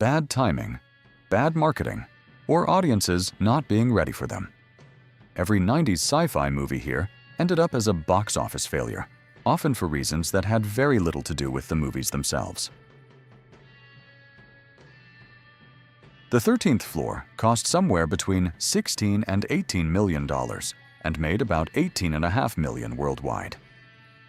bad timing, bad marketing, or audiences not being ready for them. Every 90s sci-fi movie here ended up as a box office failure, often for reasons that had very little to do with the movies themselves. The 13th Floor cost somewhere between $16 and $18 million and made about $18.5 million worldwide.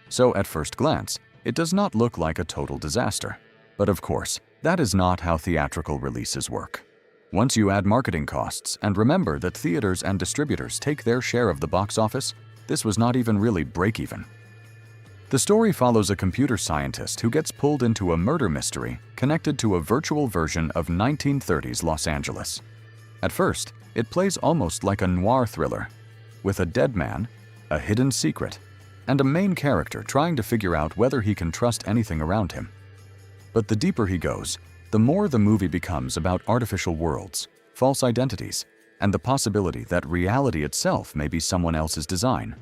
So at first glance, it does not look like a total disaster. But of course, that is not how theatrical releases work. Once you add marketing costs and remember that theaters and distributors take their share of the box office, this was not even really break-even. The story follows a computer scientist who gets pulled into a murder mystery connected to a virtual version of 1930s Los Angeles. At first, it plays almost like a noir thriller, with a dead man, a hidden secret, and a main character trying to figure out whether he can trust anything around him. But the deeper he goes, the more the movie becomes about artificial worlds, false identities, and the possibility that reality itself may be someone else's design.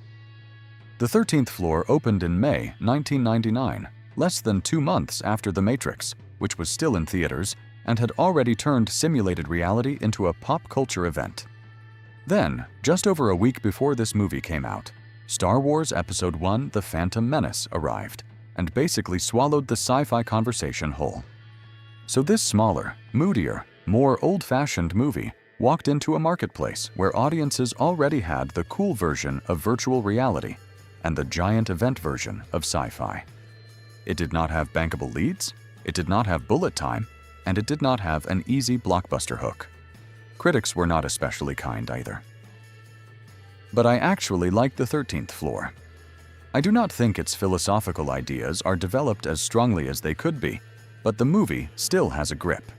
The 13th Floor opened in May 1999, less than 2 months after The Matrix, which was still in theaters and had already turned simulated reality into a pop culture event. Then, just over a week before this movie came out, Star Wars Episode I: The Phantom Menace arrived and basically swallowed the sci-fi conversation whole. So this smaller, moodier, more old-fashioned movie walked into a marketplace where audiences already had the cool version of virtual reality and the giant event version of sci-fi. It did not have bankable leads, it did not have bullet time, and it did not have an easy blockbuster hook. Critics were not especially kind either. But I actually like the 13th Floor. I do not think its philosophical ideas are developed as strongly as they could be, but the movie still has a grip.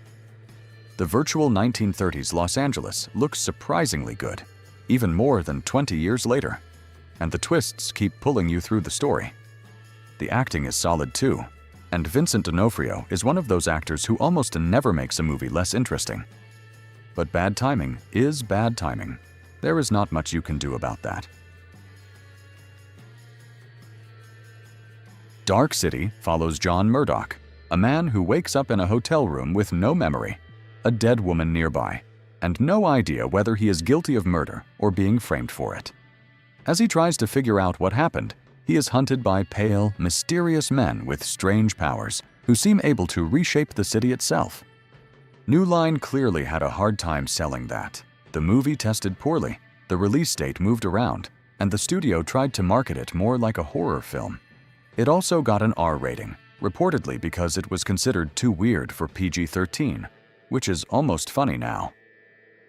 The virtual 1930s Los Angeles looks surprisingly good, even more than 20 years later, and the twists keep pulling you through the story. The acting is solid too, and Vincent D'Onofrio is one of those actors who almost never makes a movie less interesting. But bad timing is bad timing. There is not much you can do about that. Dark City follows John Murdoch, a man who wakes up in a hotel room with no memory, a dead woman nearby, and no idea whether he is guilty of murder or being framed for it. As he tries to figure out what happened, he is hunted by pale, mysterious men with strange powers who seem able to reshape the city itself. New Line clearly had a hard time selling that. The movie tested poorly, the release date moved around, and the studio tried to market it more like a horror film. It also got an R rating, reportedly because it was considered too weird for PG-13, which is almost funny now.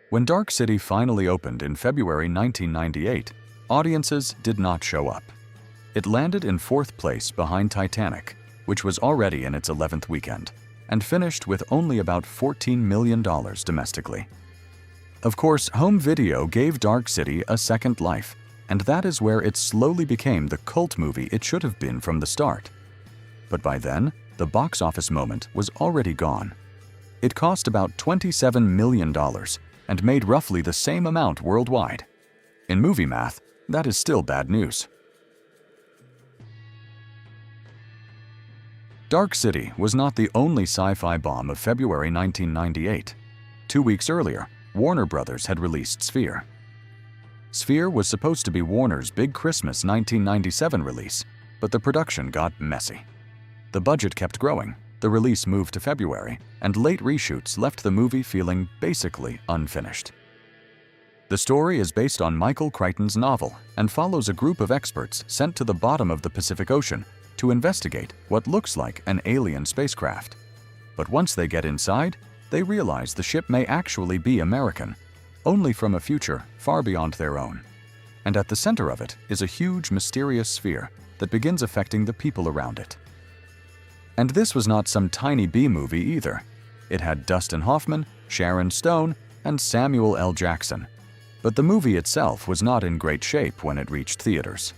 When Dark City finally opened in February 1998, audiences did not show up. It landed in 4th place behind Titanic, which was already in its 11th weekend, and finished with only about $14 million domestically. Of course, home video gave Dark City a second life, and that is where it slowly became the cult movie it should have been from the start. But by then, the box office moment was already gone. It cost about $27 million and made roughly the same amount worldwide. In movie math, that is still bad news. Dark City was not the only sci-fi bomb of February 1998. 2 weeks earlier, Warner Brothers had released Sphere. Sphere was supposed to be Warner's big Christmas 1997 release, but the production got messy. The budget kept growing, the release moved to February, and late reshoots left the movie feeling basically unfinished. The story is based on Michael Crichton's novel and follows a group of experts sent to the bottom of the Pacific Ocean to investigate what looks like an alien spacecraft. But once they get inside, they realize the ship may actually be American, only from a future far beyond their own. And at the center of it is a huge, mysterious sphere that begins affecting the people around it. And this was not some tiny B-movie either. It had Dustin Hoffman, Sharon Stone, and Samuel L. Jackson. But the movie itself was not in great shape when it reached theaters.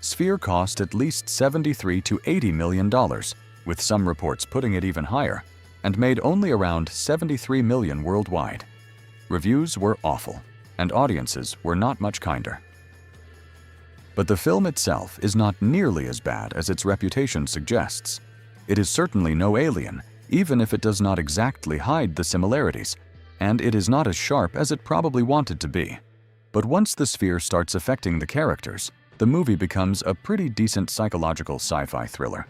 Sphere cost at least $73 to $80 million, with some reports putting it even higher, and made only around $73 million worldwide. Reviews were awful, and audiences were not much kinder. But the film itself is not nearly as bad as its reputation suggests. It is certainly no Alien, even if it does not exactly hide the similarities, and it is not as sharp as it probably wanted to be. But once the sphere starts affecting the characters, the movie becomes a pretty decent psychological sci-fi thriller.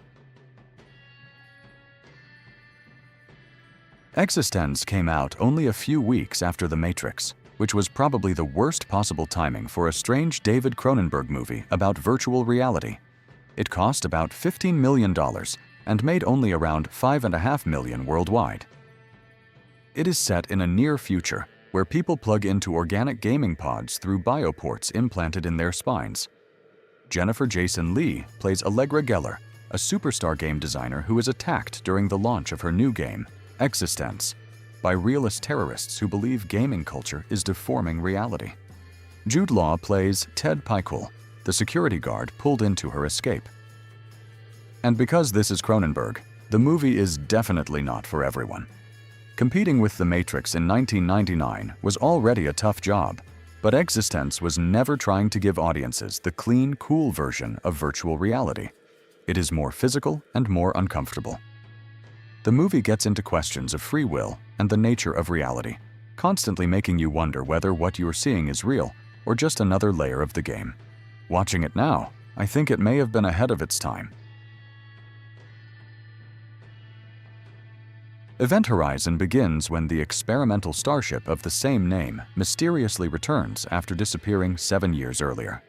eXistenZ came out only a few weeks after The Matrix, which was probably the worst possible timing for a strange David Cronenberg movie about virtual reality. It cost about $15 million and made only around $5.5 million worldwide. It is set in a near future where people plug into organic gaming pods through bioports implanted in their spines. Jennifer Jason Leigh plays Allegra Geller, a superstar game designer who is attacked during the launch of her new game, eXistenZ, by realist terrorists who believe gaming culture is deforming reality. Jude Law plays Ted Pickle, the security guard pulled into her escape. And because this is Cronenberg, the movie is definitely not for everyone. Competing with The Matrix in 1999 was already a tough job, but eXistenZ was never trying to give audiences the clean, cool version of virtual reality. It is more physical and more uncomfortable. The movie gets into questions of free will and the nature of reality, constantly making you wonder whether what you're seeing is real or just another layer of the game. Watching it now, I think it may have been ahead of its time. Event Horizon begins when the experimental starship of the same name mysteriously returns after disappearing 7 years earlier.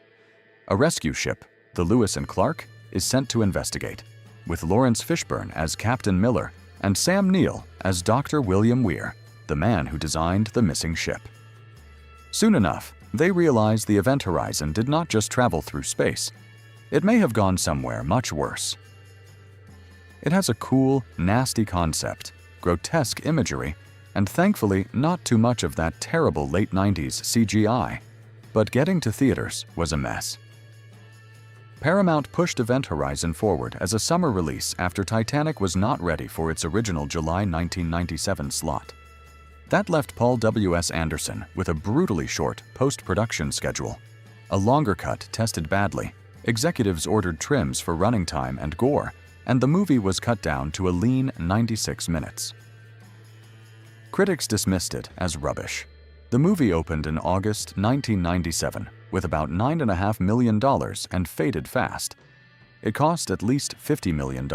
A rescue ship, the Lewis and Clark, is sent to investigate, with Lawrence Fishburne as Captain Miller and Sam Neill as Dr. William Weir, the man who designed the missing ship. Soon enough, they realize the Event Horizon did not just travel through space. It may have gone somewhere much worse. It has a cool, nasty concept, grotesque imagery, and thankfully not too much of that terrible late 90s CGI, but getting to theaters was a mess. Paramount pushed Event Horizon forward as a summer release after Titanic was not ready for its original July 1997 slot. That left Paul W.S. Anderson with a brutally short post-production schedule. A longer cut tested badly, executives ordered trims for running time and gore, and the movie was cut down to a lean 96 minutes. Critics dismissed it as rubbish. The movie opened in August 1997 with about $9.5 million and faded fast. It cost at least $50 million,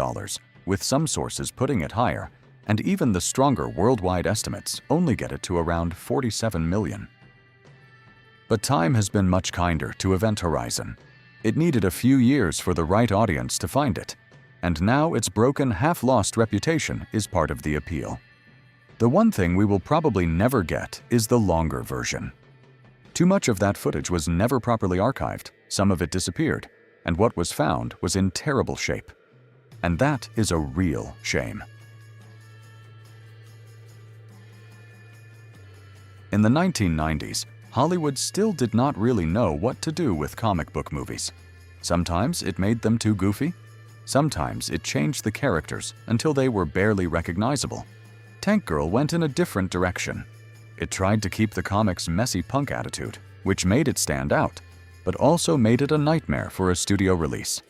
with some sources putting it higher, and even the stronger worldwide estimates only get it to around $47 million. But time has been much kinder to Event Horizon. It needed a few years for the right audience to find it, and now its broken, half-lost reputation is part of the appeal. The one thing we will probably never get is the longer version. Too much of that footage was never properly archived, some of it disappeared, and what was found was in terrible shape. And that is a real shame. In the 1990s, Hollywood still did not really know what to do with comic book movies. Sometimes it made them too goofy. Sometimes it changed the characters until they were barely recognizable. Tank Girl went in a different direction. It tried to keep the comic's messy punk attitude, which made it stand out, but also made it a nightmare for a studio release.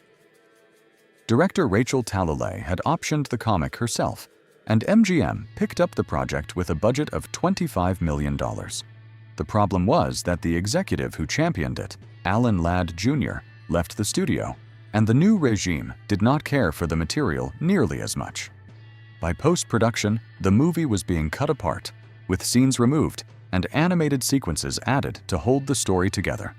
Director Rachel Talalay had optioned the comic herself, and MGM picked up the project with a budget of $25 million. The problem was that the executive who championed it, Alan Ladd Jr., left the studio, and the new regime did not care for the material nearly as much. By post-production, the movie was being cut apart, with scenes removed and animated sequences added to hold the story together.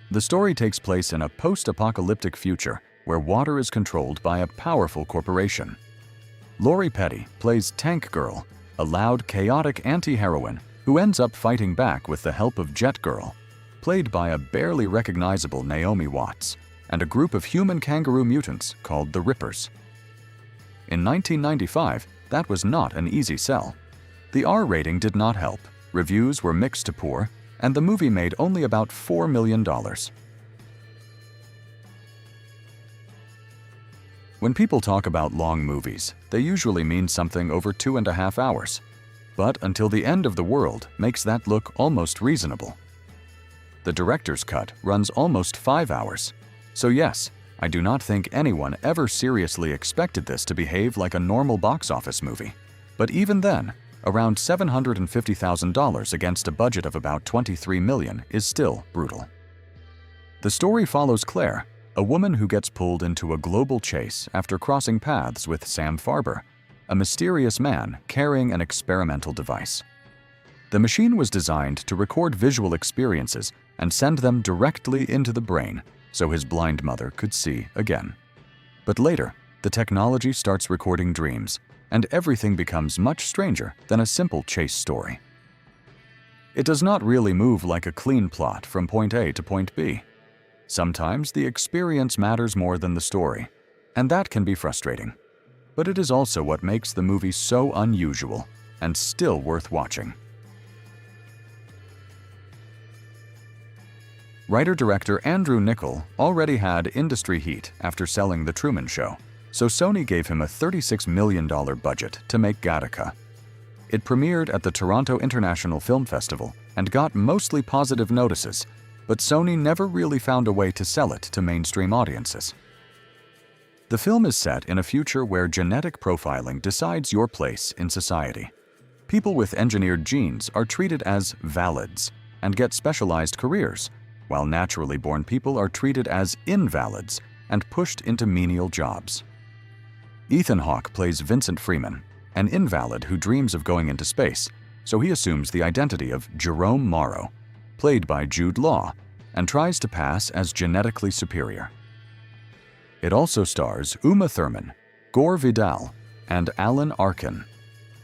The story takes place in a post-apocalyptic future where water is controlled by a powerful corporation. Lori Petty plays Tank Girl, a loud, chaotic anti-heroine who ends up fighting back with the help of Jet Girl, played by a barely recognizable Naomi Watts, and a group of human kangaroo mutants called the Rippers. In 1995, that was not an easy sell. The R rating did not help, reviews were mixed to poor, and the movie made only about $4 million. When people talk about long movies, they usually mean something over 2.5 hours. But Until the End of the World makes that look almost reasonable. The director's cut runs almost 5 hours. So yes, I do not think anyone ever seriously expected this to behave like a normal box office movie. But even then, around $750,000 against a budget of about $23 million is still brutal. The story follows Claire, a woman who gets pulled into a global chase after crossing paths with Sam Farber, a mysterious man carrying an experimental device. The machine was designed to record visual experiences and send them directly into the brain so his blind mother could see again. But later, the technology starts recording dreams, and everything becomes much stranger than a simple chase story. It does not really move like a clean plot from point A to point B. Sometimes the experience matters more than the story, and that can be frustrating. But it is also what makes the movie so unusual and still worth watching. Writer-director Andrew Niccol already had industry heat after selling The Truman Show, so Sony gave him a $36 million budget to make Gattaca. It premiered at the Toronto International Film Festival and got mostly positive notices, but Sony never really found a way to sell it to mainstream audiences. The film is set in a future where genetic profiling decides your place in society. People with engineered genes are treated as valids and get specialized careers, while naturally born people are treated as invalids and pushed into menial jobs. Ethan Hawke plays Vincent Freeman, an invalid who dreams of going into space, so he assumes the identity of Jerome Morrow, played by Jude Law, and tries to pass as genetically superior. It also stars Uma Thurman, Gore Vidal, and Alan Arkin.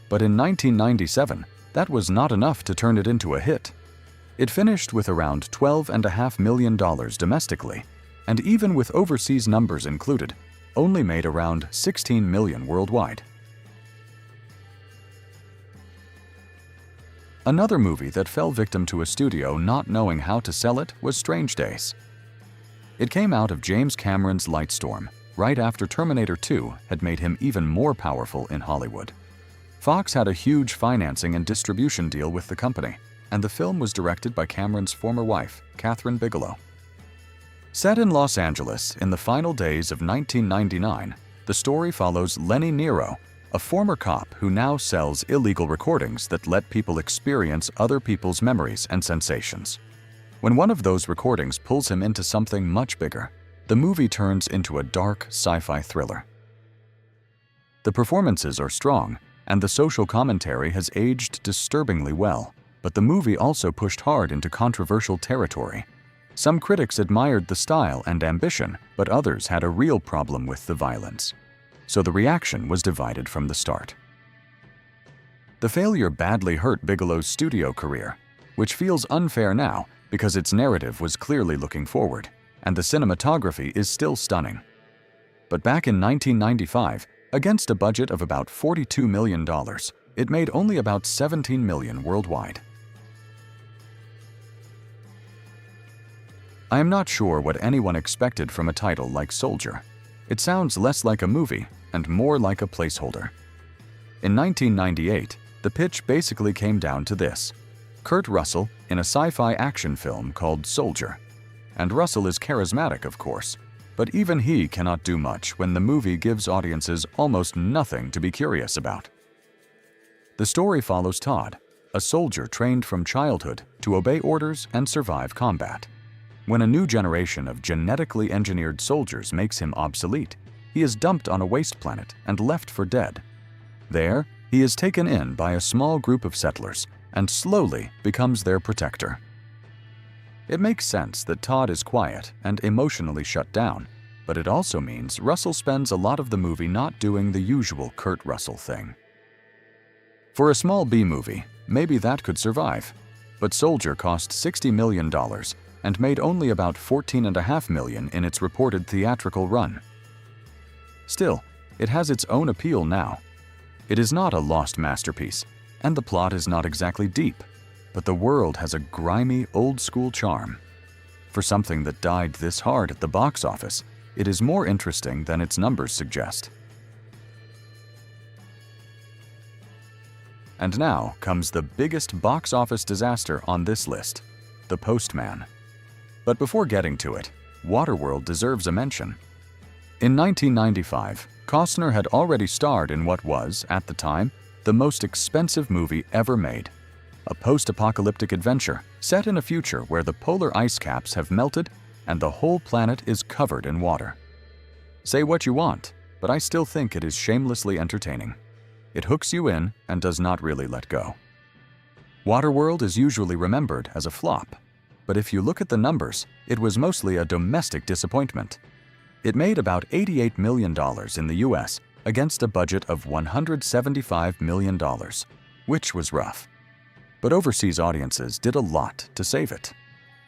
But in 1997, that was not enough to turn it into a hit. It finished with around $12.5 million domestically, and even with overseas numbers included, only made around $16 million worldwide. Another movie that fell victim to a studio not knowing how to sell it was Strange Days. It came out of James Cameron's Lightstorm, right after Terminator 2 had made him even more powerful in Hollywood. Fox had a huge financing and distribution deal with the company, and the film was directed by Cameron's former wife, Kathryn Bigelow. Set in Los Angeles in the final days of 1999, the story follows Lenny Nero, a former cop who now sells illegal recordings that let people experience other people's memories and sensations. When one of those recordings pulls him into something much bigger, the movie turns into a dark sci-fi thriller. The performances are strong, and the social commentary has aged disturbingly well, but the movie also pushed hard into controversial territory. Some critics admired the style and ambition, but others had a real problem with the violence. So the reaction was divided from the start. The failure badly hurt Bigelow's studio career, which feels unfair now because its narrative was clearly looking forward, and the cinematography is still stunning. But back in 1995, against a budget of about $42 million, it made only about $17 million worldwide. I am not sure what anyone expected from a title like Soldier. It sounds less like a movie and more like a placeholder. In 1998, the pitch basically came down to this: Kurt Russell in a sci-fi action film called Soldier. And Russell is charismatic, of course, but even he cannot do much when the movie gives audiences almost nothing to be curious about. The story follows Todd, a soldier trained from childhood to obey orders and survive combat. When a new generation of genetically engineered soldiers makes him obsolete, he is dumped on a waste planet and left for dead. There, he is taken in by a small group of settlers and slowly becomes their protector. It makes sense that Todd is quiet and emotionally shut down, but it also means Russell spends a lot of the movie not doing the usual Kurt Russell thing. For a small B-movie, maybe that could survive, but Soldier cost $60 million and made only about $14.5 million in its reported theatrical run. Still, it has its own appeal now. It is not a lost masterpiece, and the plot is not exactly deep, but the world has a grimy, old-school charm. For something that died this hard at the box office, it is more interesting than its numbers suggest. And now comes the biggest box office disaster on this list, The Postman. But before getting to it, Waterworld deserves a mention. In 1995, Costner had already starred in what was, at the time, the most expensive movie ever made, a post-apocalyptic adventure set in a future where the polar ice caps have melted and the whole planet is covered in water. Say what you want, but I still think it is shamelessly entertaining. It hooks you in and does not really let go. Waterworld is usually remembered as a flop, but if you look at the numbers, it was mostly a domestic disappointment. It made about $88 million in the US against a budget of $175 million, which was rough. But overseas audiences did a lot to save it.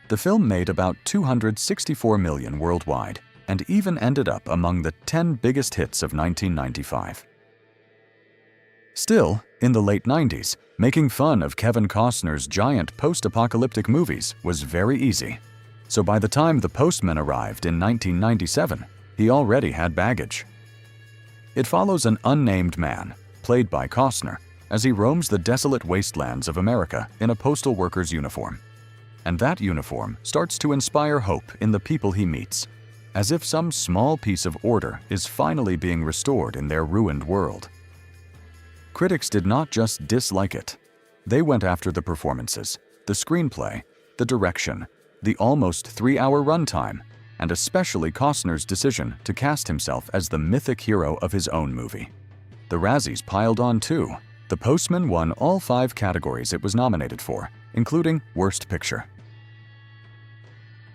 The film made about $264 million worldwide and even ended up among the 10 biggest hits of 1995. Still, in the late 90s, making fun of Kevin Costner's giant post-apocalyptic movies was very easy. So by the time The Postman arrived in 1997, he already had baggage. It follows an unnamed man, played by Costner, as he roams the desolate wastelands of America in a postal worker's uniform. And that uniform starts to inspire hope in the people he meets, as if some small piece of order is finally being restored in their ruined world. Critics did not just dislike it. They went after the performances, the screenplay, the direction, the almost 3-hour runtime, and especially Costner's decision to cast himself as the mythic hero of his own movie. The Razzies piled on too. The Postman won all 5 categories it was nominated for, including Worst Picture.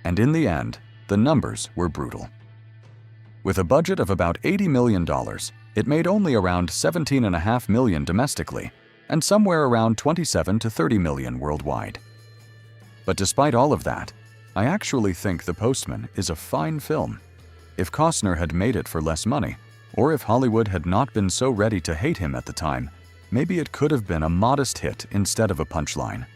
And in the end, the numbers were brutal. With a budget of about $80 million, it made only around $17.5 million domestically and somewhere around $27 to $30 million worldwide. But despite all of that, I actually think The Postman is a fine film. If Costner had made it for less money, or if Hollywood had not been so ready to hate him at the time, maybe it could have been a modest hit instead of a punchline.